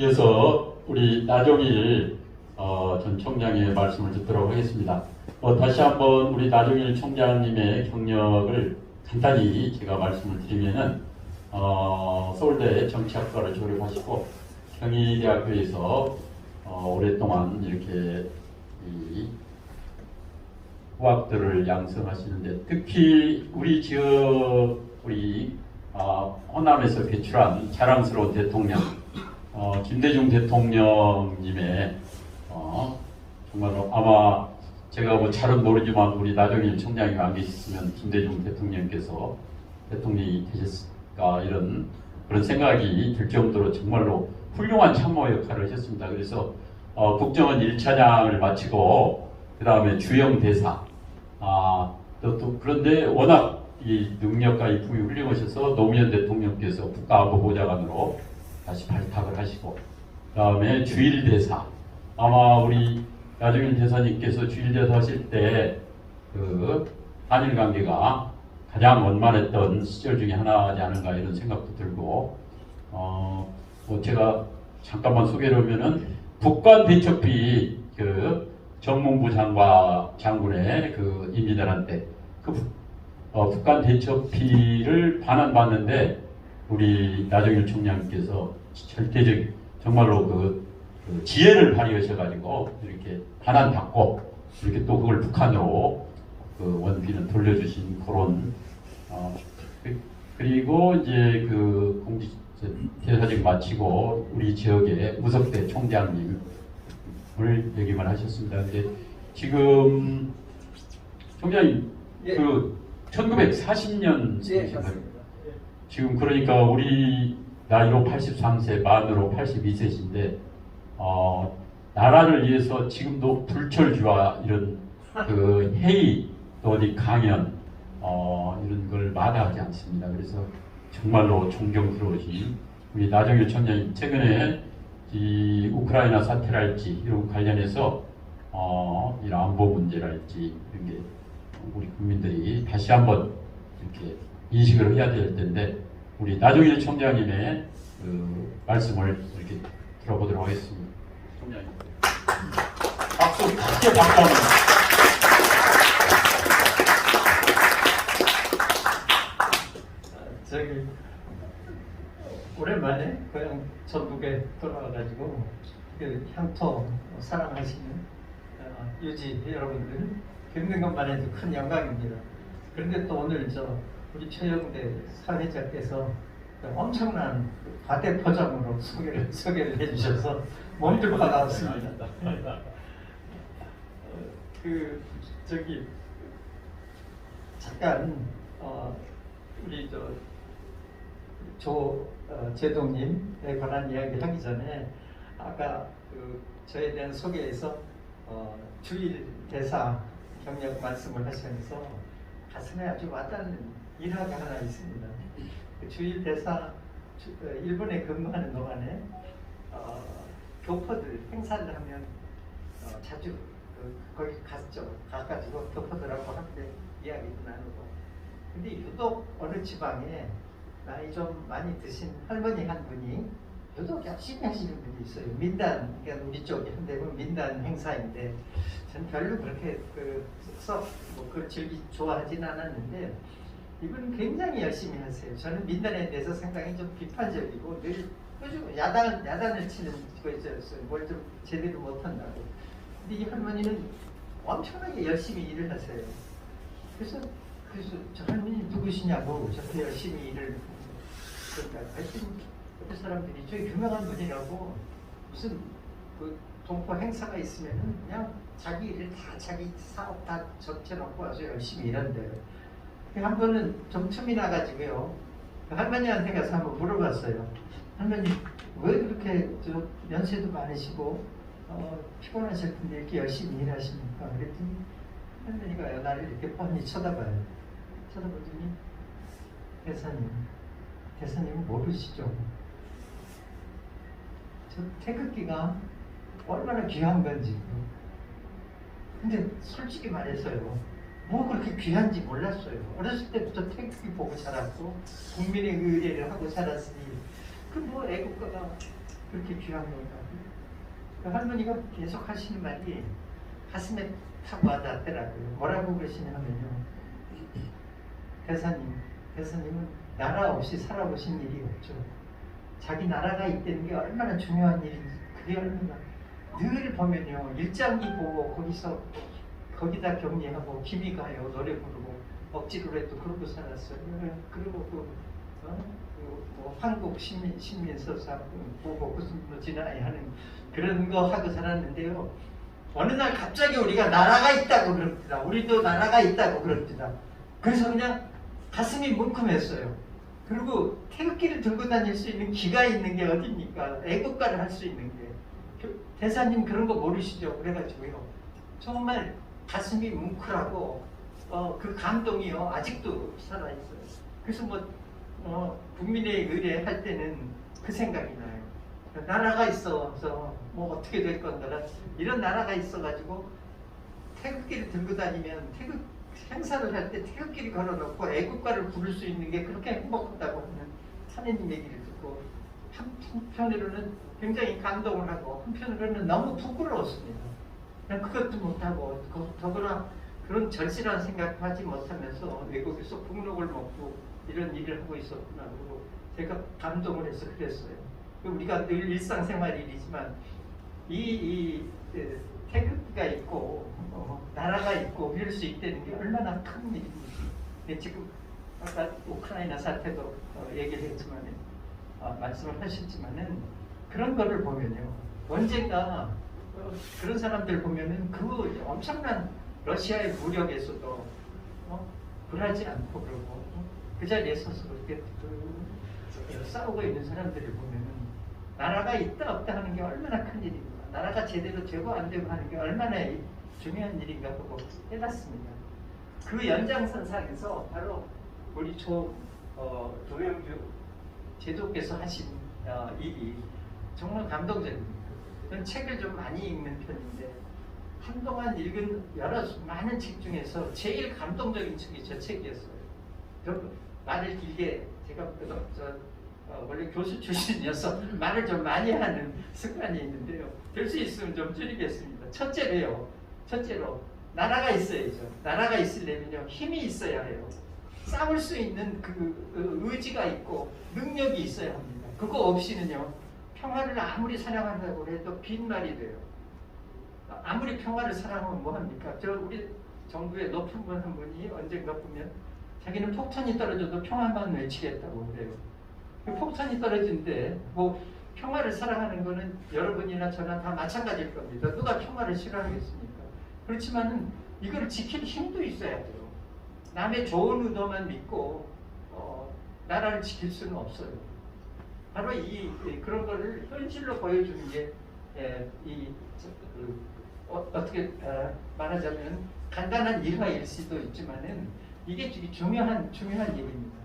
이어서 우리 나종일 전 총장의 말씀을 듣도록 하겠습니다. 다시 한번 우리 나종일 총장님의 경력을 간단히 제가 말씀을 드리면은 서울대 정치학과를 졸업하시고 경희대학교에서 오랫동안 이렇게 이 후학들을 양성하시는데 특히 우리 지역 우리 호남에서 배출한 자랑스러운 대통령 김대중 대통령님의 정말로 아마 제가 뭐 잘은 모르지만 우리 나종일 총장이 안 계셨으면 김대중 대통령께서 대통령이 되셨을까 이런 그런 생각이 들 정도로 정말로 훌륭한 참모 역할을 하셨습니다. 그래서 국정원 1차장을 마치고 그 다음에 주영 대사 또 그런데 워낙 이 능력과 이품이 훌륭하셔서 노무현 대통령께서 국가안보보좌관으로 다시 발탁을 하시고 그 다음에 주일대사 아마 우리 나종일 대사님께서 주일대사 하실 때 그 한일 관계가 가장 원만했던 시절 중에 하나지 않은가 이런 생각도 들고 뭐 제가 잠깐만 소개를 하면은 북한 대첩비 그 정무부 장군의 그 임기들한테 그 북한 대첩비를 반환받는데 우리 나종일 총장님께서 절대적 정말로 그 지혜를 발휘하셔가지고 이렇게 반환받고 이렇게 또 그걸 북한으로 그 원비는 돌려주신 그런 그리고 이제 그 공직 대사직 마치고 우리 지역의 우석대 총장님을 얘기만 하셨습니다. 근데 지금 총장님 예. 그 1940년 예, 지금 그러니까 우리 나이로 83세, 만으로 82세신데 나라를 위해서 지금도 불철주와 이런 그 회의 또 어디 강연 이런 걸 마다하지 않습니다. 그래서 정말로 존경스러우신 우리 나종일 총장님 최근에 이 우크라이나 사태랄지 이런 관련해서 이런 안보 문제랄지 이런 게 우리 국민들이 다시 한번 이렇게 인식을 해야 될 텐데 우리 나종일 총장님의 그 말씀을 이렇게 들어보도록 하겠습니다. 총장님, 박수 크게 박수 한번. 저기 오랜만에 고향 전북에 돌아와가지고 그 향토 사랑하시는 유지 여러분들 뵙는 것만 해도 큰 영광입니다. 그런데 또 오늘 우리 최영대 사회자께서 엄청난 과대포장으로 소개를 해주셔서 몸둘 바가 없습니다. 잠깐 우리 제동님에 관한 이야기 하기 전에 아까 저에 대한 소개에서 주일 대사 경력 말씀을 하시면서 가슴에 아주 와닿는 일화가 하나 있습니다. 주일 대사 일본에 근무하는 동안에 교포들 행사를 하면 자주 거기 가가지고 교포들하고 함께 이야기도 나누고. 근데 유독 어느 지방에 나이 좀 많이 드신 할머니 한 분이 유독 열심히 하시는 분이 있어요. 민단, 그러니까 우리 쪽에 현대는 민단 행사인데 전 별로 그렇게 그걸 좋아하진 않았는데 이분은 굉장히 열심히 하세요. 저는 민단에 대해서 상당히 좀 비판적이고 늘 요즘 야단을 치는 거 있었어요. 뭘 좀 제대로 못한다고. 근데 이 할머니는 엄청나게 열심히 일을 하세요. 그래서 저 할머니 누구시냐고 저렇게 열심히 일을 그러니까 하여튼 그 사람들이 저 유명한 분이라고 무슨 그 동포 행사가 있으면은 그냥 자기 일을 다 자기 사업 다 적혀놓고 아주 열심히 일한대요. 한 번은 좀 틈이 나가지고요. 그 할머니한테 가서 한번 물어봤어요. 할머니 왜 그렇게 연세도 많으시고 피곤하실 텐데 이렇게 열심히 일하십니까? 그랬더니 할머니가 나를 이렇게 뻔히 쳐다봐요. 쳐다보더니 대사님은 모르시죠? 저 태극기가 얼마나 귀한 건지. 근데 솔직히 말해서요. 뭐 그렇게 귀한지 몰랐어요. 어렸을 때부터 태극기 보고 자랐고 국민의 의례를 하고 자랐으니 그 뭐 애국가가 그렇게 귀한 건가? 그 할머니가 계속 하시는 말이 가슴에 탁 와닿더라고요. 뭐라고 그러시냐면요. 대사님은 나라 없이 살아보신 일이 없죠. 자기 나라가 있다는 게 얼마나 중요한 일인지 그게 얼마나 늘 보면요. 일장기 보고 거기다 격리하고 기미 가요. 노래 부르고 억지로라도 그러고 살았어요. 그리고 뭐 한국 신민서사 보고 무슨 뭐 지나야 하는 그런 거 하고 살았는데요. 어느 날 갑자기 우리가 나라가 있다고 그럽니다. 우리도 나라가 있다고 그럽니다. 그래서 그냥 가슴이 뭉클했어요. 그리고 태극기를 들고 다닐 수 있는 기가 있는 게 어딥니까? 애국가를 할 수 있는 게. 대사님 그런 거 모르시죠? 그래가지고요. 정말 가슴이 뭉클하고 그 감동이요. 아직도 살아있어요. 그래서 국민의 의례 할 때는 그 생각이 나요. 나라가 있어서 뭐 어떻게 될 건가 이런 나라가 있어가지고 태극기를 들고 다니면 행사를 할 때 태극기를 걸어놓고 애국가를 부를 수 있는 게 그렇게 행복하다고 하는 사내님 얘기를 듣고 한편으로는 굉장히 감동을 하고 한편으로는 너무 부끄러웠습니다. 그것도 못하고 더구나 그런 절실한 생각도 하지 못하면서 외국에서 북록을 먹고 이런 일을 하고 있었구나. 그리고 제가 감동을 해서 그랬어요. 우리가 늘 일상생활이지만 이 태극기가 있고 나라가 있고 이럴 수 있다는 게 얼마나 큰 일인지. 지금 아까 우크라이나 사태도 얘기를 했지만 말씀을 하셨지만은 그런 거를 보면요. 언젠가 그런 사람들 보면은 그 엄청난 러시아의 무력에서도 굴하지 않고 그러고 그 자리에 서서 그렇게 싸우고 있는 사람들을 보면은 나라가 있다 없다 하는 게 얼마나 큰 일인가. 나라가 제대로 되고 안 되고 하는 게 얼마나 중요한 일인가 보고 깨닫습니다. 그 연장선상에서 바로 우리 조영주 제도께서 하신 일이 정말 감동적입니다. 저는 책을 좀 많이 읽는 편인데 한동안 읽은 많은 책 중에서 제일 감동적인 책이 저 책이었어요. 말을 길게 제가 원래 교수 출신이어서 말을 좀 많이 하는 습관이 있는데요. 될 수 있으면 좀 줄이겠습니다. 첫째로 나라가 있어야죠. 나라가 있으려면요 힘이 있어야 해요. 싸울 수 있는 그 의지가 있고 능력이 있어야 합니다. 그거 없이는요 평화를 아무리 사랑한다고 해도 빈말이 돼요. 아무리 평화를 사랑하면 뭐합니까? 우리 정부의 높은 분 한 분이 언젠가 보면 자기는 폭탄이 떨어져도 평화만 외치겠다고 그래요. 그 폭탄이 떨어진데 뭐 평화를 사랑하는 거는 여러분이나 저나 다 마찬가지일 겁니다. 누가 평화를 싫어하겠습니까? 그렇지만은 이걸 지킬 힘도 있어야 돼요. 남의 좋은 의도만 믿고 나라를 지킬 수는 없어요. 바로 그런 거를 현실로 보여주는 게 어떻게 말하자면 간단한 일화일 수도 있지만은 이게 되게 중요한 얘기입니다.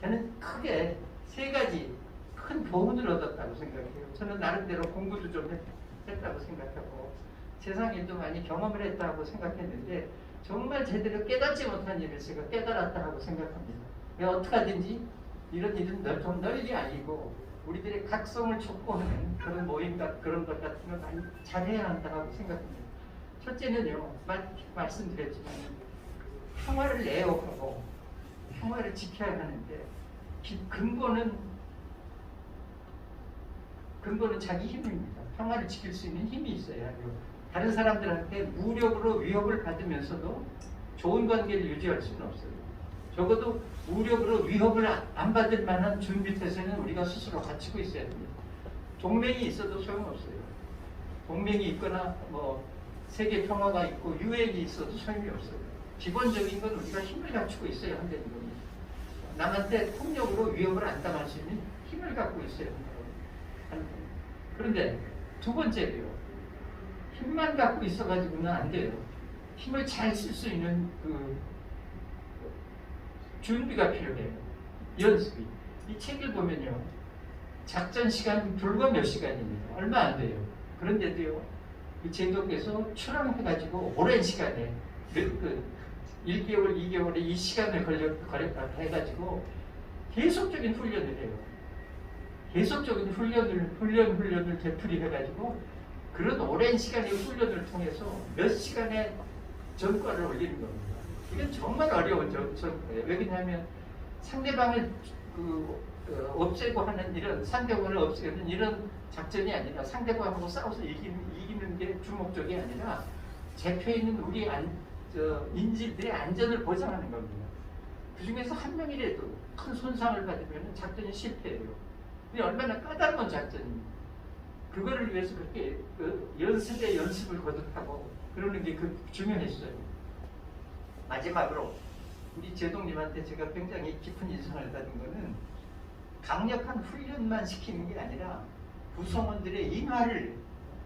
저는 크게 세 가지 큰 교훈을 얻었다고 생각해요. 저는 나름대로 공부도 좀 했다고 생각하고 세상 일도 많이 경험을 했다고 생각했는데 정말 제대로 깨닫지 못한 일을 제가 깨달았다 하고 생각합니다. 어떻게 하든지 이런 일은 좀 널리 알리고 우리들의 각성을 촉구하는 그런 모임 그런 것 같은 걸 많이 잘해야 한다고 생각합니다. 첫째는요, 말씀드렸지만 평화를 애호하고 평화를 지켜야 하는데 근본은 자기 힘입니다. 평화를 지킬 수 있는 힘이 있어야 해요. 다른 사람들한테 무력으로 위협을 받으면서도 좋은 관계를 유지할 수는 없어요. 적어도 무력으로 위협을 안 받을 만한 준비태세는 우리가 스스로 갖추고 있어야 됩니다. 동맹이 있어도 소용없어요. 동맹이 있거나 세계 평화가 있고 유엔이 있어도 소용이 없어요. 기본적인 건 우리가 힘을 갖추고 있어야 한다는 겁니다. 남한테 폭력으로 위협을 안 당할 수 있는 힘을 갖고 있어야 한다는 겁니다. 그런데 두 번째로요. 힘만 갖고 있어가지고는 안 돼요. 힘을 잘 쓸 수 있는 준비가 필요해요. 연습이. 이 책을 보면요. 작전 시간 불과 몇 시간입니다. 얼마 안 돼요. 그런데도요. 이 제도께서 출항해가지고 오랜 시간에 1개월, 2개월에 이 시간을 걸렸다 해가지고 계속적인 훈련을 해요. 계속적인 훈련을 되풀이해가지고 그런 오랜 시간의 훈련을 통해서 몇 시간의 전과를 올리는 겁니다. 이건 정말 어려운 전과예요. 왜냐하면 상대방을 없애고 하는 이런 상대방을 없애는 이런 작전이 아니라 상대방하고 싸워서 이기는 게 주목적이 아니라 잡혀 있는 우리 인질들의 안전을 보장하는 겁니다. 그 중에서 한 명이라도 큰 손상을 받으면 작전이 실패해요. 근데 얼마나 까다로운 작전입니다. 그거를 위해서 그렇게 연습에 연습을 거듭하고 그러는 게 중요했어요. 마지막으로 우리 제동님한테 제가 굉장히 깊은 인상을 받은 거는 강력한 훈련만 시키는 게 아니라 구성원들의 인화를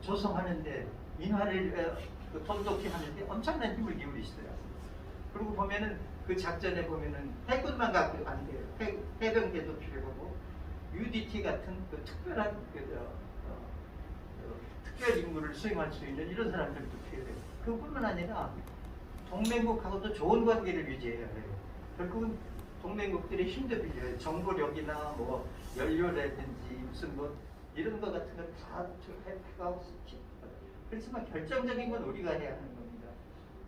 조성하는데 인화를 돈독히 하는데 엄청난 힘을 기울이시더라고요. 그리고 보면은 그 작전에 보면은 해군만 갖고 안 돼요. 해병대도 필요하고 UDT 같은 그 특별한 특별 임무를 수행할 수 있는 이런 사람들도 필요해요. 그뿐만 아니라 동맹국하고도 좋은 관계를 유지해야 해요. 결국은 동맹국들의 힘도 빌려요. 정보력이나 뭐 연료라든지 무슨 뭐 이런 거 같은 걸다 해가고 그렇지만 결정적인 건 우리가 해야 하는 겁니다.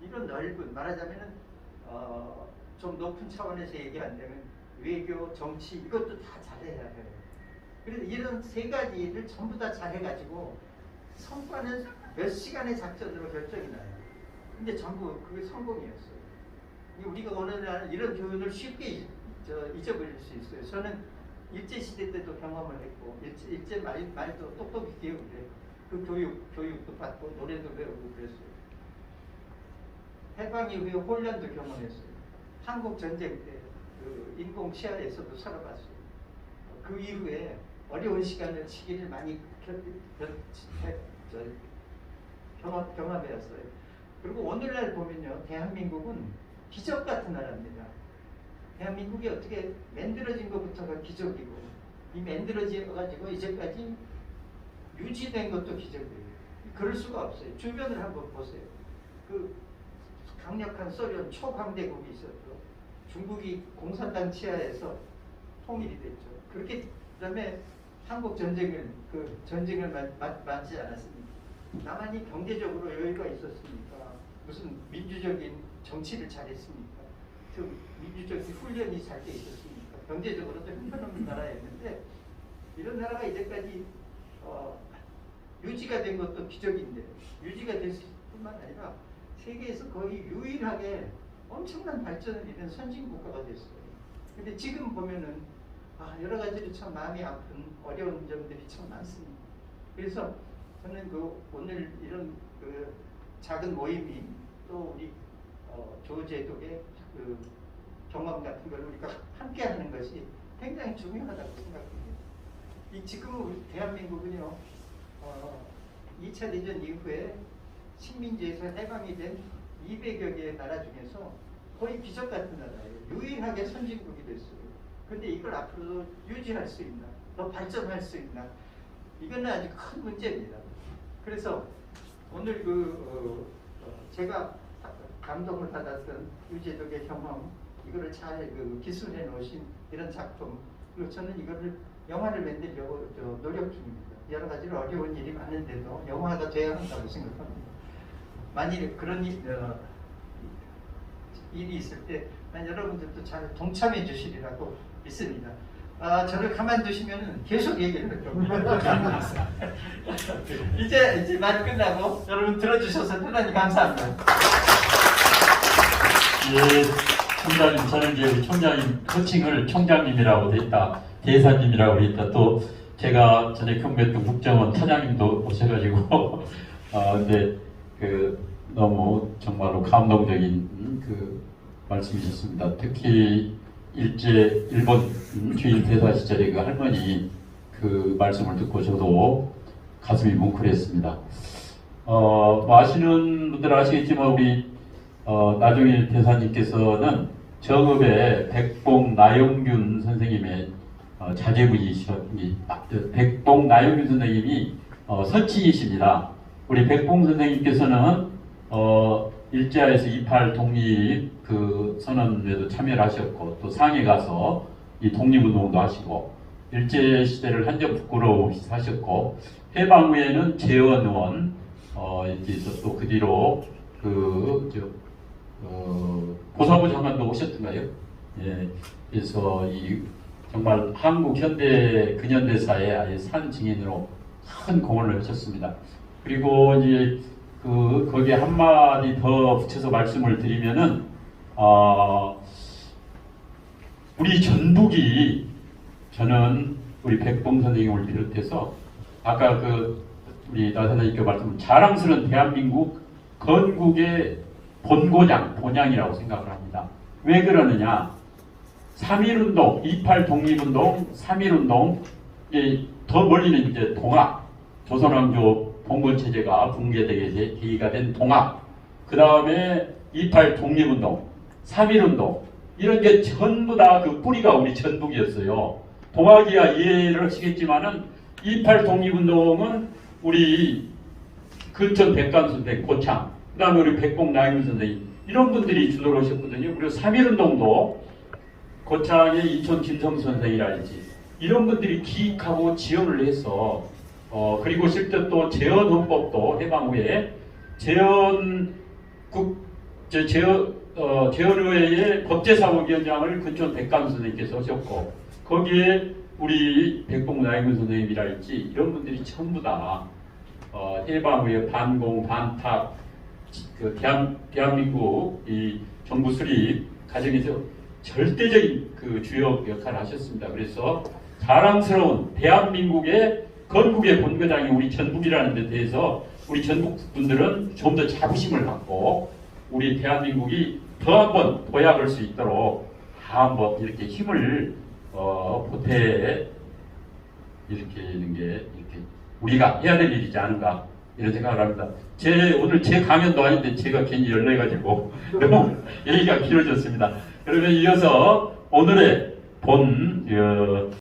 이런 넓은 말하자면은 좀 높은 차원에서 얘기한다면 외교, 정치 이것도 다 잘해야 해요. 그래서 이런 세 가지를 전부 다 잘해가지고 성과는 몇 시간의 작전으로 결정이 나요. 근데 전부 그게 성공이었어요. 우리가 오늘날 이런 교훈을 쉽게 잊어버릴 수 있어요. 저는 일제시대 때도 경험을 했고 일제 말도 똑똑히 기억을 해요. 그 교육도 받고 노래도 배우고 그랬어요. 해방 이후에 혼란도 경험했어요. 한국 전쟁 때 그 인공 치하에서도 살아봤어요. 그 이후에 어려운 시기를 많이 경험해왔어요. 그리고 오늘날 보면요, 대한민국은 기적 같은 나라입니다. 대한민국이 어떻게 만들어진 것부터가 기적이고 이 만들어져가지고 이제까지 유지된 것도 기적이에요. 그럴 수가 없어요. 주변을 한번 보세요. 그 강력한 소련 초강대국이 있었고 중국이 공산당 치하에서 통일이 됐죠. 그렇게 그다음에 한국 전쟁을 맞지 않았습니까? 나만이 경제적으로 여유가 있었습니까? 무슨 민주적인 정치를 잘했습니까? 민주적인 훈련이 잘 돼 있었습니까? 경제적으로도 힘없는 나라였는데 이런 나라가 이제까지 유지가 된 것도 기적인데 유지가 됐을 뿐만 아니라 세계에서 거의 유일하게 엄청난 발전을 이룬 선진국가가 됐어요. 근데 지금 보면은 여러 가지로 참 마음이 아픈 어려운 점들이 참 많습니다. 그래서 저는 오늘 이런 작은 모임이 또 우리 조제독의 경험 같은 걸 우리가 함께 하는 것이 굉장히 중요하다고 생각합니다. 지금 우리 대한민국은요, 2차 대전 이후에 식민지에서 해방이 된 200여 개의 나라 중에서 거의 기적 같은 나라예요. 유일하게 선진국이 됐어요. 근데 이걸 앞으로도 유지할 수 있나, 더 발전할 수 있나, 이거는 아주 큰 문제입니다. 그래서 오늘 제가 감동을 받았던 유재덕의 경험, 이거를 잘 기술해 놓으신 이런 작품, 그리고 저는 이거를 영화를 만들려고 노력 중입니다. 여러 가지로 어려운 일이 많은데도 영화가 돼야 한다고 생각합니다. 만일 그런 일이 있을 때 난 여러분들도 잘 동참해 주시리라고 믿습니다. 저를 가만두시면 계속 얘기를 할 겁니다. 이제 말 끝나고 여러분 들어주셔서 대단히 감사합니다. 예, 총장님, 저는 이제 우리 총장님 호칭을 총장님이라고 돼 있다, 대사님이라고 돼 있다. 또 제가 전에 경북 국정원 차장님도 오셔가지고 근데 너무 정말로 감동적인 말씀이셨습니다. 특히 일본 주일 대사 시절에 그 할머니 그 말씀을 듣고 저도 가슴이 뭉클했습니다. 아시는 분들은 아시겠지만 우리 나종일 대사님께서는 정읍의 백봉 나영균 선생님의 자제분이십니다. 백봉 나영균 선생님이 서치이십니다. 우리 백봉 선생님께서는 일제하에서 28 독립 선언에도 참여를 하셨고 또 상해 가서 이 독립운동도 하시고 일제 시대를 한 점 부끄러움없이 사셨고 해방 후에는 재원 의원 이렇게 해서 또 그 뒤로 보사부 장관도 오셨던가요? 예, 그래서 이 정말 한국 현대 근현대사의 아예 산 증인으로 큰 공헌을 하셨습니다. 그리고 이제 거기에 한마디 더 붙여서 말씀을 드리면은 우리 전북이 저는 우리 백봉 선생님을 비롯해서 아까 우리 나 선생님께 말씀 자랑스러운 대한민국 건국의 본향이라고 생각을 합니다. 왜 그러느냐? 3.1운동, 28 독립운동, 3.1운동, 더 멀리는 이제 동학, 조선왕조 봉건체제가 붕괴되게 계기가 된 동학, 그 다음에 28 독립운동, 3.1운동, 이런 게 전부 다 그 뿌리가 우리 전북이었어요. 동학이야 이해를 하시겠지만은 28 독립운동은 우리 근천 백관 선생, 고창, 그 다음에 우리 백봉 나임 선생님, 이런 분들이 주도를 하셨거든요. 그리고 3.1운동도 고창의 이촌 김성 선생이라든지 이런 분들이 기획하고 지원을 해서 그리고 실제 또 재헌헌법도 해방 후에 재헌의회의 법제사법위원장을 근촌 백관 선생님께서 하셨고 거기에 우리 백봉 나임근 선생님이랄지 이런 분들이 전부 다 해방 후에 반공 반탁 대한민국 이 정부 수립 과정에서 절대적인 주요 역할을 하셨습니다. 그래서 자랑스러운 대한민국의 건국의 본거장이 우리 전북이라는 데 대해서 우리 전북 분들은 좀 더 자부심을 갖고 우리 대한민국이 더 한번 도약할 수 있도록 다 한번 이렇게 힘을 보태 이렇게 있는 게 이렇게 우리가 해야 될 일이지 않은가 이런 생각을 합니다. 오늘 제 강연도 아닌데 제가 괜히 열내가지고 너무 얘기가 길어졌습니다. 그러면 이어서 오늘의 본